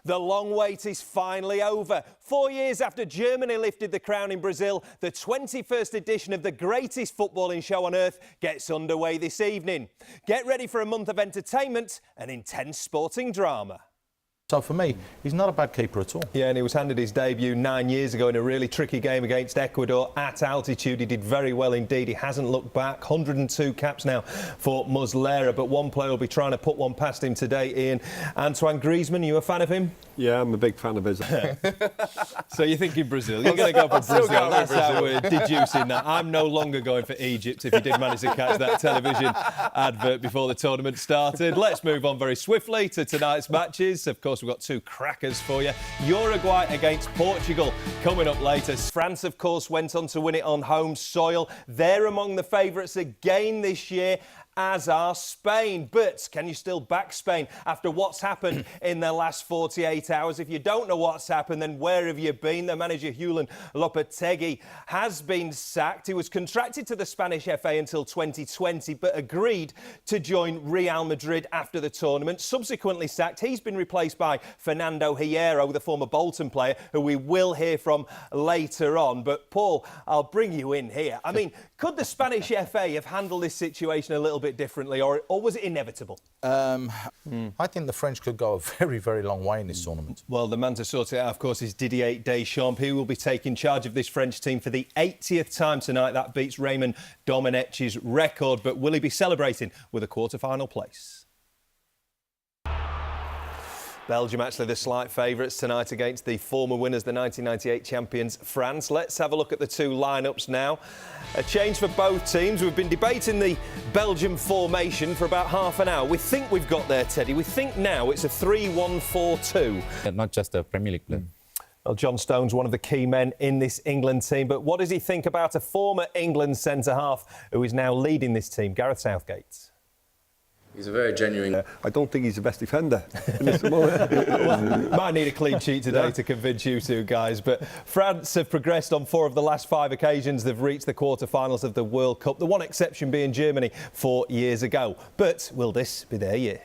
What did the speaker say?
The long wait is finally over. 4 years after Germany lifted the crown in Brazil, the 21st edition of the greatest footballing show on earth gets underway this evening. Get ready for a month of entertainment and intense sporting drama. So for me, he's not a bad keeper at all. Yeah, and he was handed his debut 9 years ago in a really tricky game against Ecuador at altitude. He did very well indeed. He hasn't looked back. 102 caps now for Muslera, but one player will be trying to put one past him today, Ian. Antoine Griezmann, you a fan of him? Yeah, I'm a big fan of his. So you're thinking Brazil? You're going to go for Brazil. That's how we're deducing that. I'm no longer going for Egypt, if you did manage to catch that television advert before the tournament started. Let's move on very swiftly to tonight's matches. Of course, we've got two crackers for you. Uruguay against Portugal coming up later. France, of course, went on to win it on home soil. They're among the favourites again this year, as are Spain. But can you still back Spain after what's happened in the last 48 hours? If you don't know what's happened, then where have you been? The manager, Julen Lopetegui, has been sacked. He was contracted to the Spanish FA until 2020, but agreed to join Real Madrid after the tournament. Subsequently sacked, he's been replaced by Fernando Hierro, the former Bolton player, who we will hear from later on. But, Paul, I'll bring you in here. I mean, could the Spanish FA have handled this situation a little bit differently, or was it inevitable? I think the French could go a very, very long way in this tournament. Well, the man to sort it out, of course, is Didier Deschamps. He will be taking charge of this French team for the 80th time tonight. That beats Raymond Domenech's record. But will he be celebrating with a quarter-final place? Belgium actually the slight favourites tonight against the former winners, the 1998 champions, France. Let's have a look at the two lineups now. A change for both teams. We've been debating the Belgium formation for about half an hour. We think we've got there, Teddy. We think now it's a 3-1-4-2. Not just a Premier League player. Well, John Stone's one of the key men in this England team. But what does he think about a former England centre-half who is now leading this team, Gareth Southgate? He's a very genuine... I don't think he's the best defender in this moment. Well, might need a clean sheet today to convince you two guys. But France have progressed on 4 of the last 5 occasions they've reached the quarter-finals of the World Cup. The one exception being Germany 4 years ago. But will this be their year?